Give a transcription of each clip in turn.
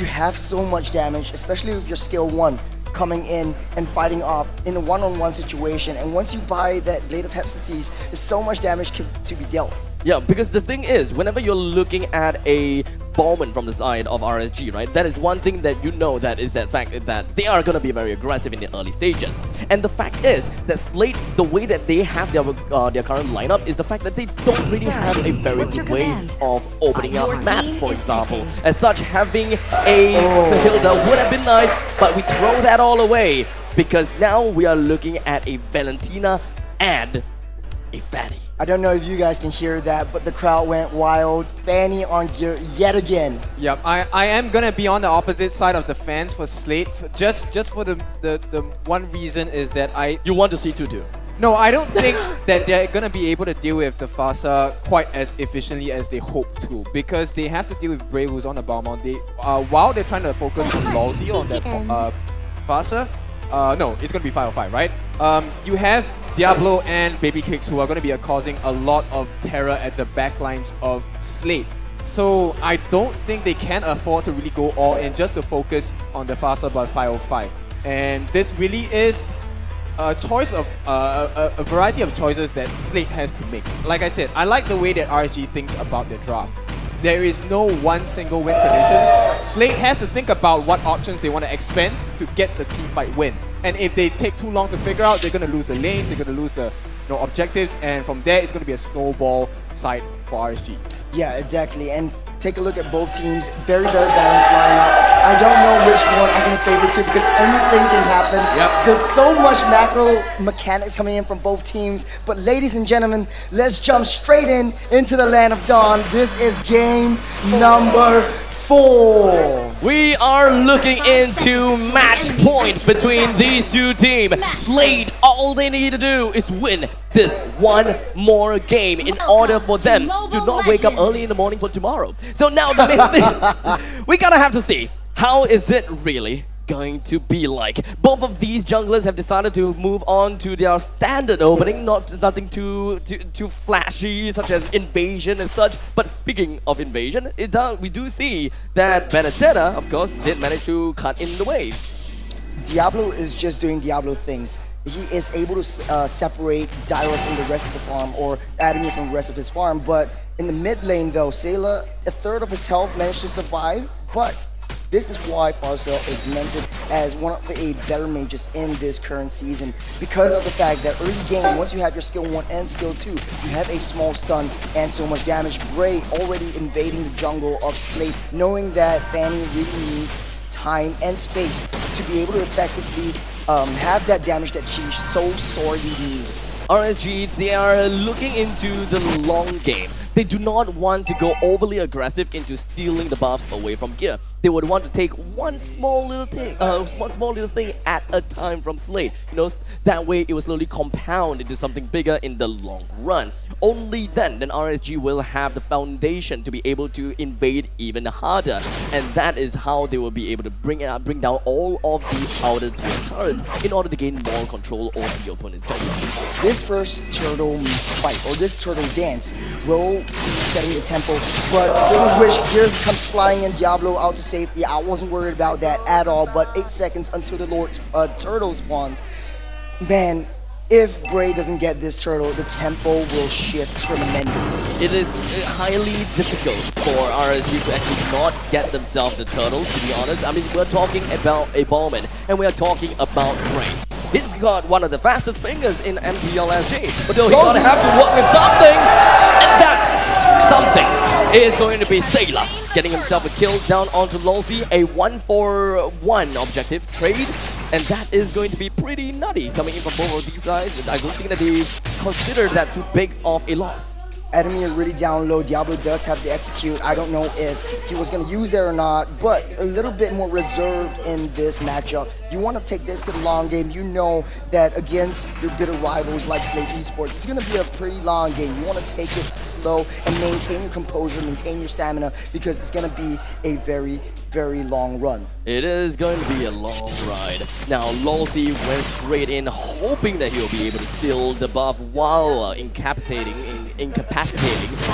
you have so much damage, especially with your skill 1 coming in and fighting off in a one-on-one situation. And once you buy that Blade of Hephaestus, there's so much damage to be dealt. Yeah, because the thing is, whenever you're looking at a Bowman from the side of RSG, right, that is one thing that you know, that is that fact that they are going to be very aggressive in the early stages. And the fact is that Slate, the way that they have their current lineup is the fact that they don't really have a very good way of opening up maps, for example. As such, having a Hilda would have been nice, but we throw that all away because now we are looking at a Valentina and a Fanny. I don't know if you guys can hear that, but the crowd went wild. Fanny on gear yet again. Yep, I am gonna be on the opposite side of the fans for Slate. Just for the one reason is that You want to see 2-2? No, I don't think that they're gonna be able to deal with the Fasa quite as efficiently as they hope to, because they have to deal with Bray, who's on the Balmont. They while they're trying to focus on Lawsy on that Fasa. No, it's gonna be 505, right? You have Diablo and Baby Kicks, who are going to be causing a lot of terror at the backlines of Slate. So I don't think they can afford to really go all in just to focus on the faster but 505. And this really is a choice of a variety of choices that Slate has to make. Like I said, I like the way that RSG thinks about their draft. There is no one single win condition. Slate has to think about what options they want to expand to get the team fight win. And if they take too long to figure out, they're going to lose the lanes, they're going to lose the objectives, and from there it's going to be a snowball side for RSG. Yeah, exactly. And take a look at both teams. Very, very balanced lineup. I don't know which one I'm going to favor to because anything can happen. Yep. There's so much macro mechanics coming in from both teams. But ladies and gentlemen, let's jump straight into the Land of Dawn. This is game number 4. We are looking into match point between these two teams. Slate, all they need to do is win this one more game in order for them to not wake up early in the morning for tomorrow. So now the main thing, we gotta have to see, how is it really going to be like? Both of these junglers have decided to move on to their standard opening, nothing too flashy, such as invasion and such. But speaking of invasion, we do see that Benedetta, of course, did manage to cut in the wave. Diablo is just doing Diablo things. He is able to separate Dyra from the rest of the farm, or Adamir from the rest of his farm. But in the mid lane though, Sayla, a third of his health managed to survive, but this is why Parcel is mentioned as one of the better mages in this current season, because of the fact that early game, once you have your skill 1 and skill 2, you have a small stun and so much damage. Bray already invading the jungle of Slate, knowing that Fanny really needs time and space to be able to effectively have that damage that she so sorely needs. RSG, they are looking into the long game. They do not want to go overly aggressive into stealing the buffs away from gear. They would want to take one small little thing at a time from Slate. You know, that way it will slowly compound into something bigger in the long run. Only then RSG will have the foundation to be able to invade even harder, and that is how they will be able to bring down all of the outer tier turrets in order to gain more control over the opponent's jungle. This first turtle fight, or this turtle dance, will be setting the tempo, but speaking of which, gear comes flying in, Diablo out to safety. I wasn't worried about that at all, but 8 seconds until the Lord's turtle spawns. Man, if Bray doesn't get this turtle, the tempo will shift tremendously. It is highly difficult for RSG to actually not get themselves the turtles, to be honest. I mean, we're talking about a Bowman, and we are talking about Bray. He's got one of the fastest fingers in MPLSG, but he'll gonna have to work with something, and that something is going to be Sayla, getting himself a kill down onto Lolsey, a 1-for-1 objective trade, and that is going to be pretty nutty coming in from both of these guys. I don't think that they consider that too big of a loss. Adamir really down low. Diablo does have to execute. I don't know if he was going to use that or not, but a little bit more reserved in this matchup. You want to take this to the long game. You know that against your bitter rivals like Slate Esports, it's going to be a pretty long game. You want to take it slow and maintain your composure, maintain your stamina, because it's going to be a very, very long run. It is going to be a long ride. Now, Lolsey went straight in, hoping that he'll be able to steal the buff while incapacitating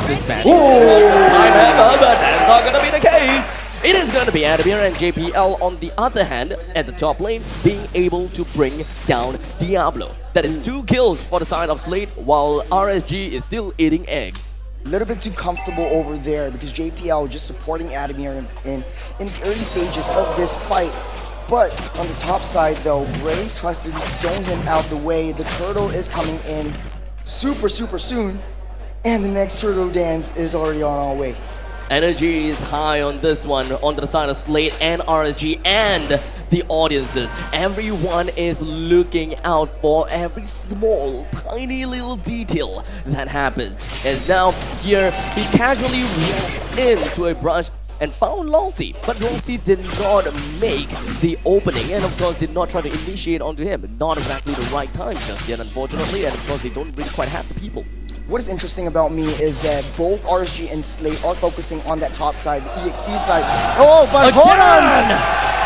this fan. But that is not going to be the case. It is going to be Adamir and JPL on the other hand at the top lane being able to bring down Diablo. That is 2 kills for the side of Slate while RSG is still eating eggs. A little bit too comfortable over there because JPL just supporting Adamir in the early stages of this fight. But on the top side though, Bray tries to zone him out the way. The turtle is coming in super soon. And the next turtle dance is already on our way. Energy is high on this one, onto the side of Slate and RSG and the audiences. Everyone is looking out for every small, tiny little detail that happens. And now here, he casually walked into a brush and found Lolsey, but Lolsey did not make the opening and of course did not try to initiate onto him. Not exactly the right time just yet, unfortunately, and of course they don't really quite have the people. What is interesting about me is that both RSG and Slate are focusing on that top side, the EXP side. Oh, but hold on!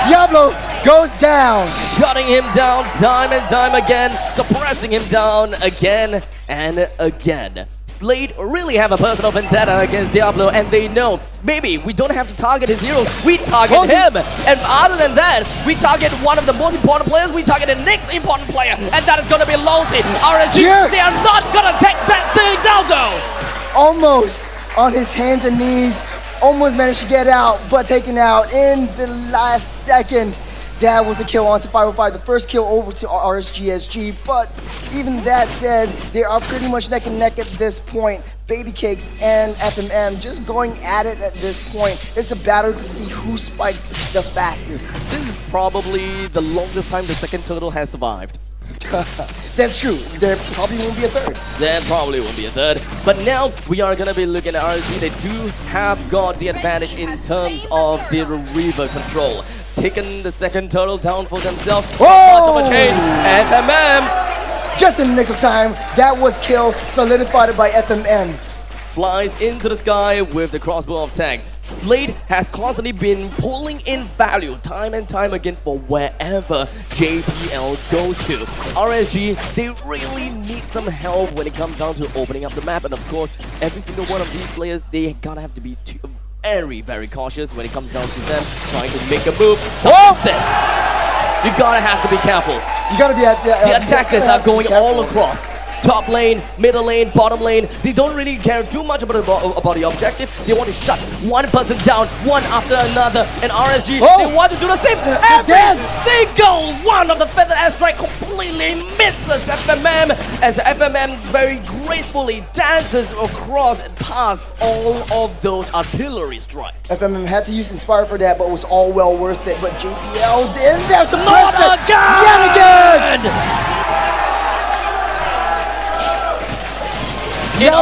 Diablo goes down! Shutting him down time and time again, suppressing him down again and again. Slate really have a personal vendetta against Diablo and they know maybe we don't have to target his heroes, we target him! And other than that, we target one of the most important players, we target the next important player, and that is gonna be Lolsey. RSG, they are not gonna take that thing down though! Almost on his hands and knees, almost managed to get out, but taken out in the last second. That was a kill onto 505, the first kill over to RSGSG, but even that said, they are pretty much neck and neck at this point. Baby Cakes and FMM just going at it at this point. It's a battle to see who spikes the fastest. This is probably the longest time the second turtle has survived. That's true, there probably won't be a third. There probably won't be a third. But now we are gonna be looking at RSG. They do have got the advantage in terms of the Reaver control. Taking the second turtle down for themselves. Oh! Much of a change. FMM just in the nick of time, that was kill solidified by FMM. Flies into the sky with the crossbow of tag. Slate has constantly been pulling in value time and time again for wherever JPL goes to. RSG, they really need some help when it comes down to opening up the map, and of course, every single one of these players, they gotta have to be very cautious when it comes down to them trying to make a move. Stop this! You gotta have to be careful. You gotta be at the attackers are going all across. Top lane, middle lane, bottom lane. They don't really care too much about the objective. They want to shut one person down, one after another. And RSG, they want to do the same. Every single one of the feather airstrike completely misses FMM as FMM very gracefully dances across and past all of those artillery strikes. FMM had to use Inspire for that, but it was all well worth it. But JPL, and there's some not pressure again! yet again! In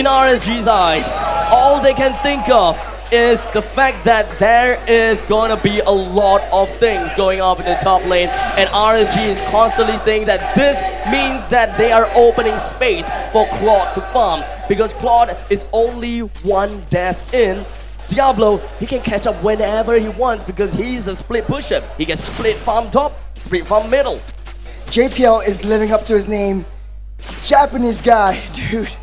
RSG's eyes, all they can think of is the fact that there is gonna be a lot of things going on in the top lane, and RSG is constantly saying that this means that they are opening space for Claude to farm, because Claude is only one death in. Diablo, he can catch up whenever he wants because he's a split pusher. He can split farm top, split farm middle. JPL is living up to his name. Japanese guy, dude.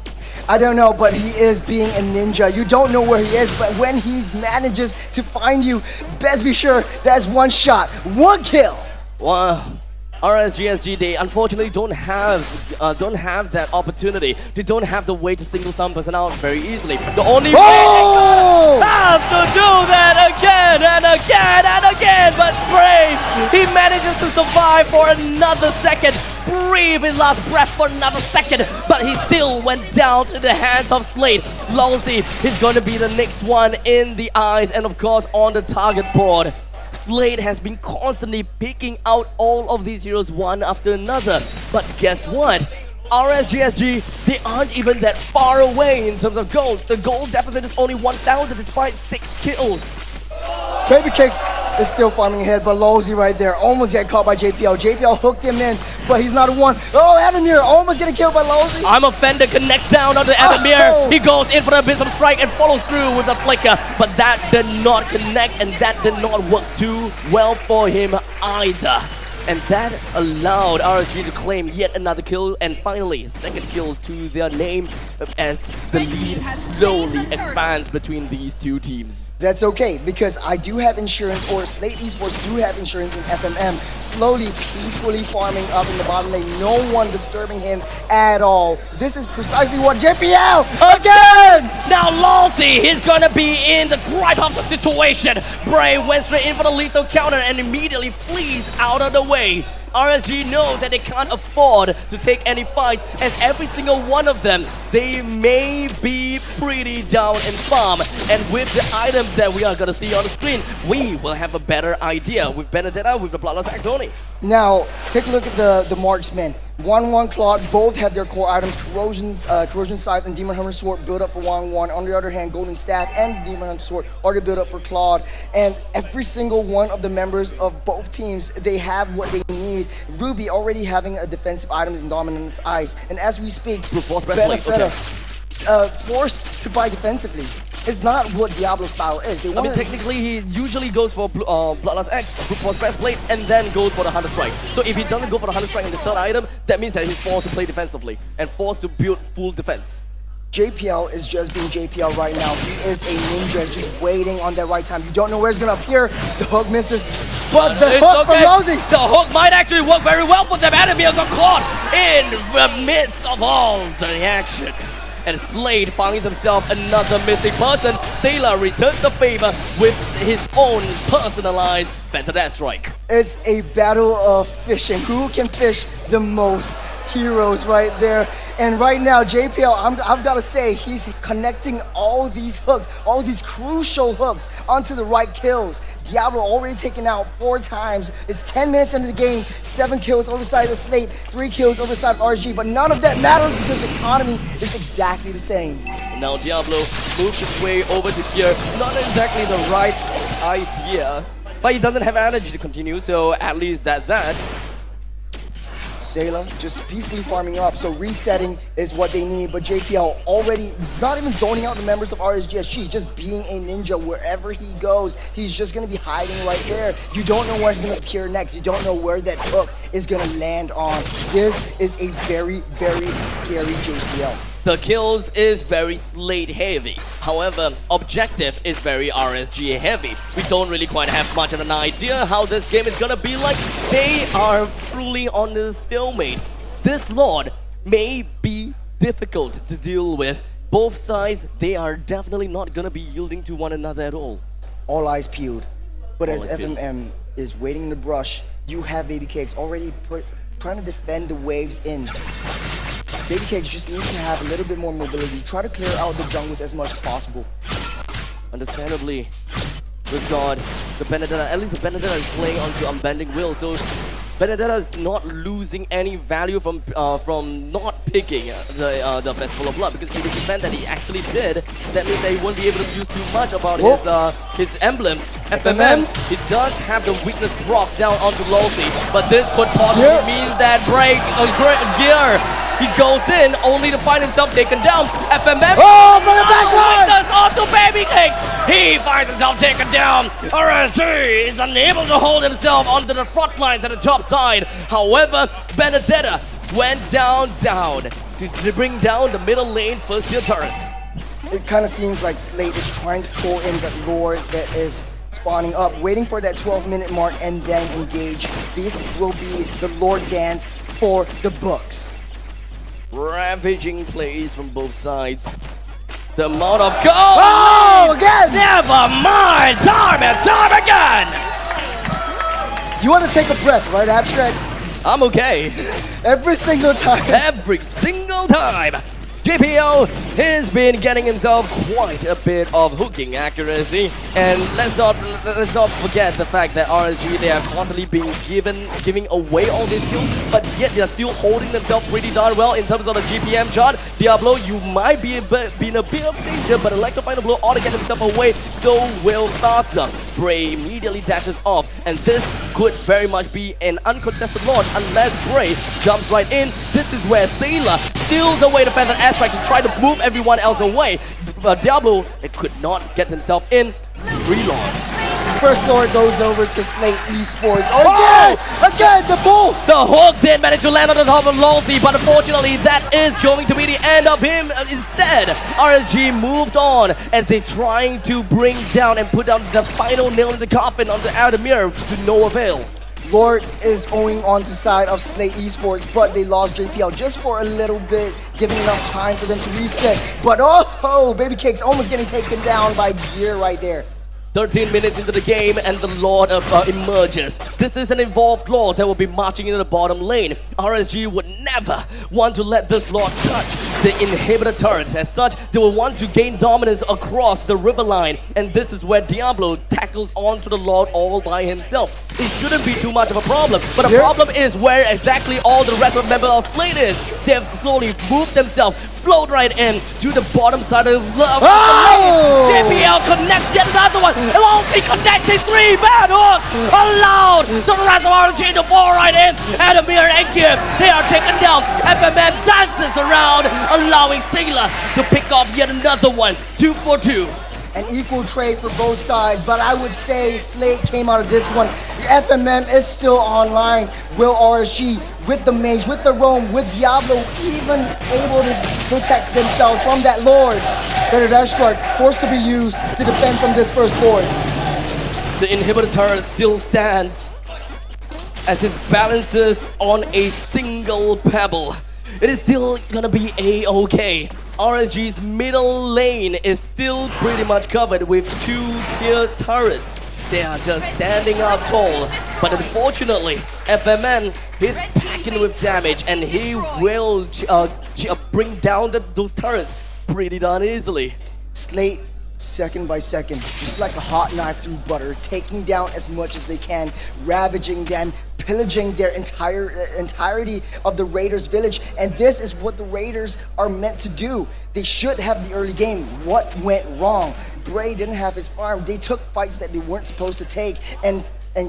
I don't know, but he is being a ninja. You don't know where he is, but when he manages to find you, best be sure that's one shot, one kill. Wow. RSGSG, they unfortunately don't have that opportunity. They don't have the way to single some person out very easily. The only way they have to do that again and again and again. But Brave, he manages to survive for another second. Breathe his last breath for another second, but he still went down to the hands of Slate. Lolsey is going to be the next one in the eyes and of course on the target board. Slate has been constantly picking out all of these heroes one after another, but guess what? RSGSG, they aren't even that far away in terms of gold. The gold deficit is only 1,000 despite 6 kills. Baby Cakes is still farming ahead, but Lolsey right there almost got caught by JPL. JPL hooked him in, but he's not a one. Oh, Adamir almost getting killed by Lolsey. I'm offended, connects down onto Adamir. He goes in for the Abysm Strike and follows through with a flicker, but that did not connect and that did not work too well for him either. And that allowed RSG to claim yet another kill, and finally, second kill to their name as the lead slowly expands between these two teams. That's okay, because I do have insurance, or Slate Esports do have insurance in FMM, slowly, peacefully farming up in the bottom lane, no one disturbing him at all. This is precisely what JPL again! Now Lalzi, he's gonna be in the right of the situation. Bray went straight in for the lethal counter and immediately flees out of the way. RSG knows that they can't afford to take any fights, as every single one of them, they may be pretty down in farm. And with the items that we are gonna see on the screen, we will have a better idea with Benedetta, with the Bloodlust Axoni. Now, take a look at the marksmen. 1-1 Claude, both have their core items, Corrosion Scythe and Demon Hunter Sword build up for 1-1. On the other hand, Golden Staff and Demon Hunter Sword already build up for Claude. And every single one of the members of both teams, they have what they need. Ruby already having a defensive items in Dominance Ice. And as we speak, Benefetta forced to buy defensively. It's not what Diablo style is. I mean, technically, he usually goes for Bloodlust X, Brute Force Breastplate, and then goes for the Hunter Strike. So if he doesn't go for the Hunter Strike in the third item, that means that he's forced to play defensively and forced to build full defense. JPL is just being JPL right now. He is a ninja just waiting on that right time. You don't know where it's gonna appear. The hook misses, but the hook from Rosie. The hook might actually work very well for them. Enemy got caught in the midst of all the action. And Slade finds himself another missing person. Sailor returns the favor with his own personalized Phantom Dash Strike. It's a battle of fishing. Who can fish the most? Heroes right there. And right now, JPL, I've got to say, he's connecting all these hooks, all these crucial hooks onto the right kills. Diablo already taken out 4 times. It's 10 minutes into the game, 7 kills over side of Slate, 3 kills over side of RSG, but none of that matters because the economy is exactly the same. Now Diablo moves his way over to here. Not exactly the right idea, but he doesn't have energy to continue, so at least that's that. Sailor just peacefully farming up, so resetting is what they need, but JPL already not even zoning out the members of RSGSG, just being a ninja wherever he goes. He's just going to be hiding right there. You don't know where he's going to appear next. You don't know where that hook is going to land on. This is a very, very scary JPL. The kills is very Slate heavy. However, objective is very RSG heavy. We don't really quite have much of an idea how this game is gonna be like. They are truly on the stalemate. This Lord may be difficult to deal with. Both sides, they are definitely not gonna be yielding to one another at all. All eyes peeled. But All as eyes peeled. FMM is waiting in the brush, you have Baby Cakes already trying to defend the waves in. Baby Cakes just needs to have a little bit more mobility. Try to clear out the jungles as much as possible. Understandably, with God, the Benedetta, at least the Benedetta is playing onto Unbending Will, so Benedetta is not losing any value from not picking the Festival of Blood, because in the event that he actually did, that means that he won't be able to use too much about his emblems. FMM, he does have the weakness dropped down onto Losey, but this could possibly mean that Gear, he goes in only to find himself taken down. FMM, from the back line! That's onto Baby Cake! He finds himself taken down. RSG is unable to hold himself onto the front lines at the top side. However, Benedetta went down to bring down the middle lane first tier turret. It kind of seems like Slate is trying to pull in the Lord that is spawning up, waiting for that 12-minute mark and then engage. This will be the Lord dance for the books. Ravaging plays from both sides. The amount of gold! Oh, again! Never mind! Time and time again! You want to take a breath, right, Abstract? I'm okay. Every single time. Every single time! JPL has been getting himself quite a bit of hooking accuracy, and let's not forget the fact that RSG, they are constantly being giving away all these kills, but yet they are still holding themselves pretty darn well in terms of the GPM chart. Diablo, you might be in a bit of danger, but Electrifying Blow ought to get himself away, so will Faster. Bray immediately dashes off, and this could very much be an uncontested launch unless Bray jumps right in. This is where Sailor steals away the Phantom Airstrike to try to move everyone else away. But Diablo, it could not get himself in. Relaunch. first Lord goes over to Slate Esports. Again, the bull! The hook did manage to land on the top of Lolzy, but unfortunately that is going to be the end of him. Instead, RSG moved on as they trying to bring down and put down the final nail in the coffin onto Adamir to no avail. Lord is going on to side of Slate Esports, but they lost JPL just for a little bit, giving enough time for them to reset. But oh, Baby Cake's almost getting taken down by Gear right there. 13 minutes into the game and the Lord emerges. This is an involved Lord that will be marching into the bottom lane. RSG would never want to let this Lord touch the inhibitor turret. As such, they will want to gain dominance across the river line. And this is where Diablo tackles onto the Lord all by himself. It shouldn't be too much of a problem. But the problem is where exactly all the rest of the members of Slate is. They have slowly moved themselves, float right in to the bottom side of the lane. JPL connects yet another one. Lolzy connects his 3-man hook. Allowed the rest of RNG to fall right in. Adamir and Gear, they are taken down. FMM dances around, allowing Sailor to pick off yet another one. 2 for 2. An equal trade for both sides, but I would say Slate came out of this one. The FMM is still online. Will RSG with the Mage, with the Roam, with Diablo even able to protect themselves from that Lord? Better Dash Strike forced to be used to defend from this first Lord. The inhibitor turret still stands as it balances on a single pebble. It is still gonna be a-okay. RSG's middle lane is still pretty much covered with 2-tier turrets. They are just standing up tall, but unfortunately, FMN is packing with damage and he will bring down those turrets pretty darn easily. Slate, second by second, just like a hot knife through butter, taking down as much as they can, ravaging them, pillaging their entirety of the Raiders village. And this is what the Raiders are meant to do. They should have the early game. What went wrong? Bray didn't have his farm. They took fights that they weren't supposed to take, and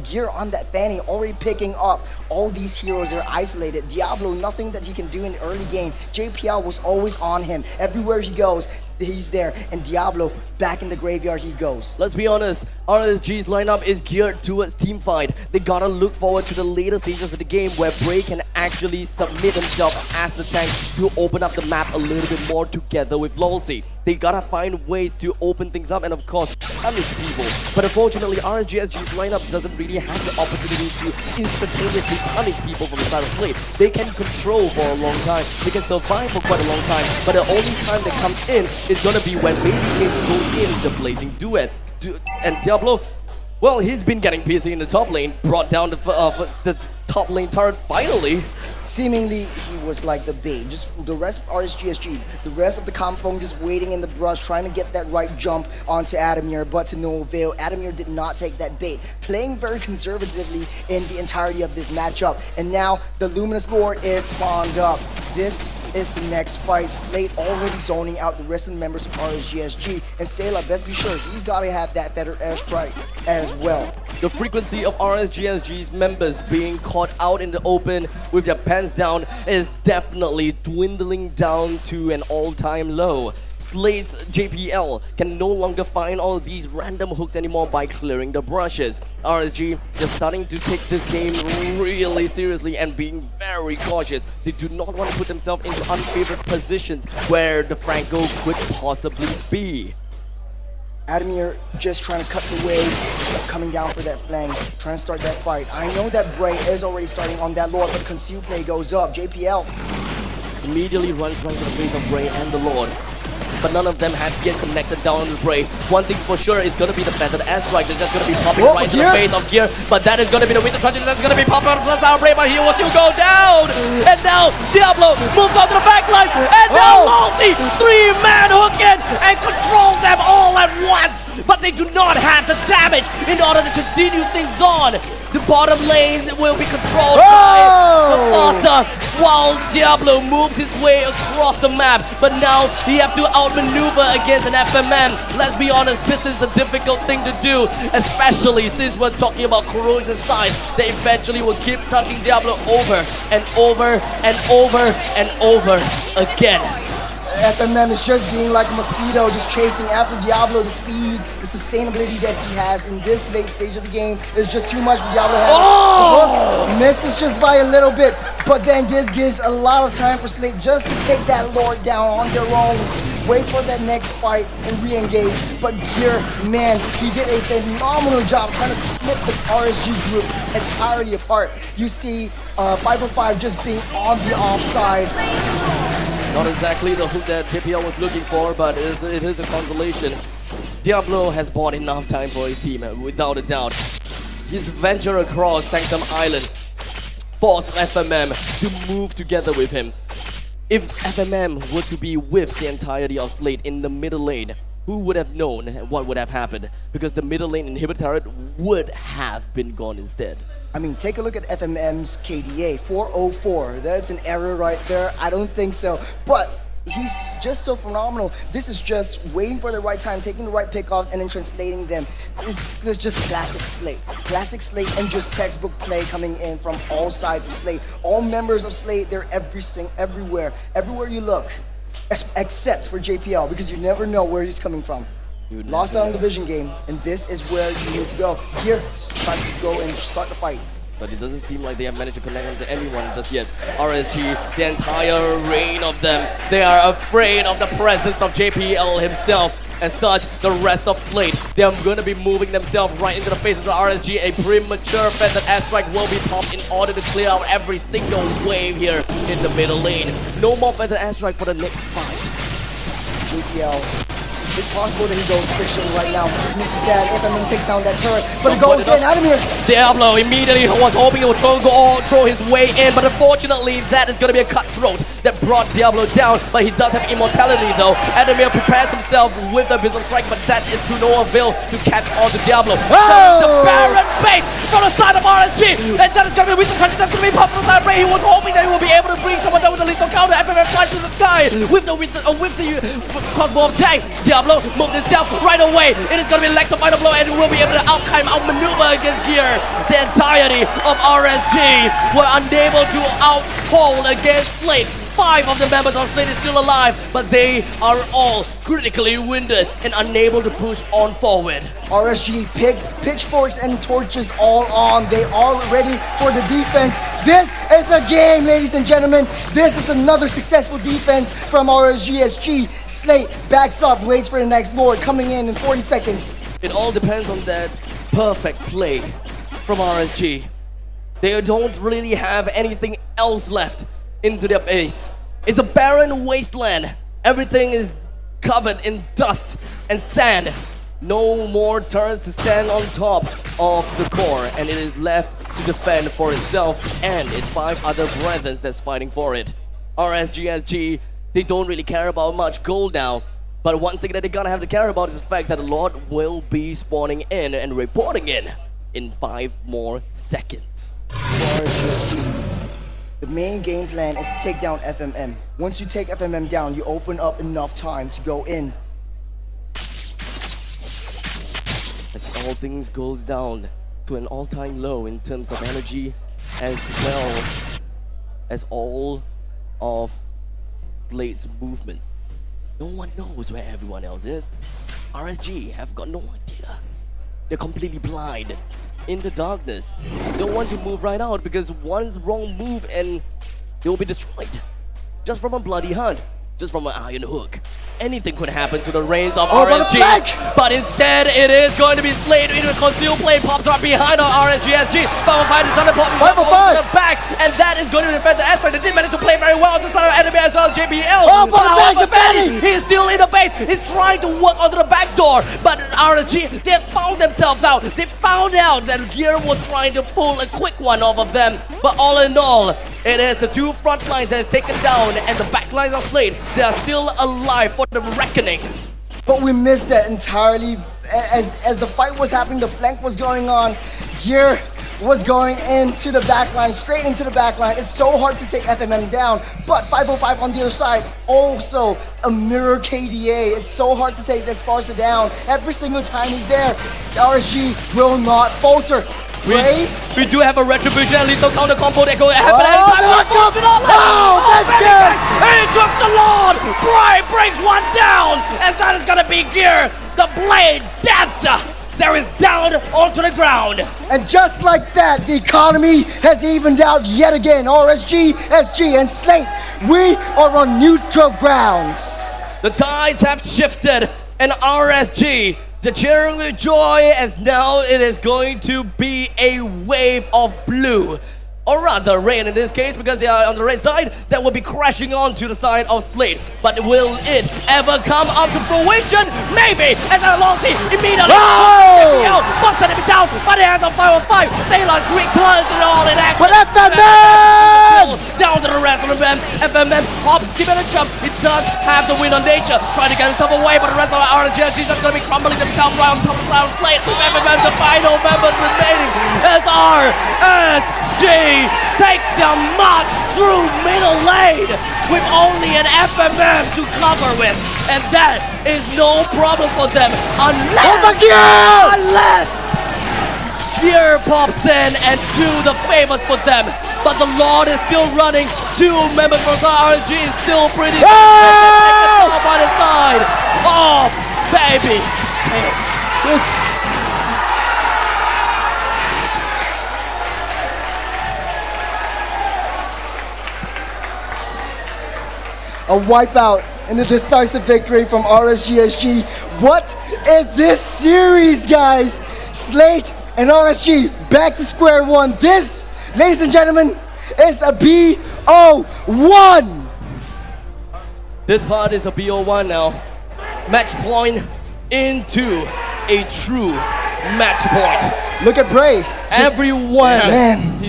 Gear on that Fanny already picking up. All these heroes are isolated. Diablo, nothing that he can do in the early game. JPL was always on him. Everywhere he goes, he's there. And Diablo, back in the graveyard he goes. Let's be honest, RSG's lineup is geared towards team fight. They gotta look forward to the later stages of the game where Bray can actually submit himself as the tank to open up the map a little bit more together with Lolzy. They gotta find ways to open things up and of course punish people. But unfortunately, RSG's lineup doesn't really have the opportunity to instantaneously punish people from the side of Slate. They can control for a long time, they can survive for quite a long time, but the only time that comes in is gonna be when Baby Cake go in the blazing duet. And Diablo, well, he's been getting busy in the top lane, brought down the top lane turret finally. Seemingly, he was like the bait. Just the rest of RSGSG, the rest of the Kampong just waiting in the brush, trying to get that right jump onto Adamir, but to no avail. Adamir did not take that bait, playing very conservatively in the entirety of this matchup. And now the Luminous Lord is spawned up. This is the next fight. Slate already zoning out the rest of the members of RSGSG, and Sailor, best be sure, he's got to have that better airstrike as well. The frequency of RSGSG's members being caught out in the open with their pants down is definitely dwindling down to an all-time low. Slate's JPL can no longer find all of these random hooks anymore by clearing the brushes. RSG just starting to take this game really seriously and being very cautious. They do not want to put themselves into unfavored positions where the Franco could possibly be. Adamir just trying to cut the waves, coming down for that flank, trying to start that fight. I know that Bray is already starting on that Lord, but concealed play goes up. JPL immediately runs right to the face of Bray and the Lord. But none of them has yet connected down with Bray. One thing's for sure is going to be the feathered airstrike. That's just going to be popping right to the face of Gear. But that is going to be the winter tragedy that's going to be popping up down Bray, but he will still go down. And now Diablo moves on to the back line. And now Lolzy, 3-man hook in and controls them all at once. But they do not have the damage in order to continue things on. The bottom lane will be controlled by the Fossa while Diablo moves his way across the map. But now he has to outmaneuver against an FMM. Let's be honest, this is a difficult thing to do, especially since we're talking about corrosion size that eventually will keep touching Diablo over and over and over and over again. FMM is just being like a mosquito, just chasing after Diablo. The speed, the sustainability that he has in this late stage of the game is just too much for Diablo. The hook misses just by a little bit, but then this gives a lot of time for Slate just to take that Lord down on their own. Wait for that next fight and re-engage. But here, man, he did a phenomenal job trying to split the RSG group entirely apart. You see 505 just being on the offside. Not exactly the hook that JPL was looking for, but it is a consolation. Diablo has bought enough time for his team, without a doubt. His venture across Sanctum Island forced FMM to move together with him. If FMM were to be with the entirety of Slate in the middle lane, who would have known what would have happened? Because the middle lane inhibitor turret would have been gone instead. I mean, take a look at FMM's KDA, 404. That's an error right there. I don't think so. But he's just so phenomenal. This is just waiting for the right time, taking the right pickoffs, and then translating them. This is just classic Slate. Classic Slate and just textbook play coming in from all sides of Slate. All members of Slate, they're everywhere. Everywhere you look. Except for JPL, because you never know where he's coming from. Lost out on the vision game, and this is where you need to go. Here, try to go and start the fight. But it doesn't seem like they have managed to connect onto anyone just yet. RSG, the entire reign of them, they are afraid of the presence of JPL himself. As such, the rest of Slate, they are going to be moving themselves right into the faces of RSG. A premature feathered airstrike will be popped in order to clear out every single wave here in the middle lane. No more feathered airstrike for the next fight. JPL. It's possible that he goes fishing right now. Just misses that. FMM takes down that turret, but it goes in. Adamir. Diablo immediately was hoping he would throw his way in, but unfortunately that is going to be a cutthroat that brought Diablo down. But he does have immortality though. Adamir prepares himself with the Business Strike, but that is to no avail to catch on to Diablo. The Baron base from the side of RSG, and that is going to be Wisdom Strike. That's going to be popped on the side of Ray. He was hoping that he would be able to bring someone down with a lethal counter. FMM flies to the sky with the crossbow of tank. Diablo moves himself right away. It is going to be Lex to find a blow, and will be able to outmaneuver against here. The entirety of RSG were unable to outhold against Slate. 5 of the members of Slate is still alive, but they are all critically wounded and unable to push on forward. RSG, pitchforks and torches all on. They are ready for the defense. This is a game, ladies and gentlemen. This is another successful defense from RSGSG. Slate backs up, waits for the next Lord coming in 40 seconds. It all depends on that perfect play from RSG. They don't really have anything else left into their base. It's a barren wasteland. Everything is covered in dust and sand. No more turns to stand on top of the core, and it is left to defend for itself and its 5 other brethren that's fighting for it. RSGSG, they don't really care about much gold now, but one thing that they're gonna have to care about is the fact that a lot will be spawning in and reporting in 5 more seconds. The main game plan is to take down FMM. Once you take FMM down, you open up enough time to go in. As all things goes down to an all-time low in terms of energy, as well as all of Slate's movements. No one knows where everyone else is. RSG have got no idea. They're completely blind in the darkness. They don't want to move right out because one wrong move and they will be destroyed. Just from a bloody hunt. Just from an iron hook. Anything could happen to the reins of RSG. But instead, it is going to be Slate into a concealed plane. Pops right behind on RSGSG. 505 is on the back. And that is going to defend the aspect. They did manage to play very well on the side of enemy as well as JBL. He's still in the base. He's trying to work onto the back door. But RSG, they found themselves out. They found out that Gear was trying to pull a quick one off of them. But all in all, it is the 2 front lines that is taken down and the back lines of Slate. They are still alive for the reckoning. But we missed that entirely. As the fight was happening, the flank was going on. Gear was going into the backline, straight into the backline. It's so hard to take FMM down, but 505 on the other side, also a mirror KDA. It's so hard to take this Sparsa down. Every single time he's there, RSG will not falter. We do have a retribution and lethal counter combo that go happen Oh, anytime. let's go. Baby X, he took the Lord. Bray brings one down, and that is gonna be Gear, the Blade Dancer. There is down onto the ground. And just like that, the economy has evened out yet again. RSG, SG, and Slate, we are on neutral grounds. The tides have shifted, and RSG, the cheering with joy, as now it is going to be a wave of blue. Or rather, rain in this case, because they are on the red side, that will be crashing onto the side of Slate. But will it ever come up to fruition? Maybe, as a Lossy immediately busted him down by the hands of 505. Sailor returns it all in action. But FMM! Down to the rest of them. FMM hops, give it a jump. It does have the win on nature. Trying to get himself away, but the rest of the RNG is just going to be crumbling themselves right on top of Slate. FMM, the final members remaining as RSG takes the march through middle lane with only an FMM to cover with, and that is no problem for them unless Gear pops in and do the favors for them. But the Lord is still running. 2 members from RNG is still pretty by the side. Oh, baby. A wipeout and a decisive victory from RSGSG. What is this series, guys? Slate and RSG back to square one. This, ladies and gentlemen, is a BO1. This part is a BO1 now. Match point into a true match point. Look at Bray. Everyone. Man.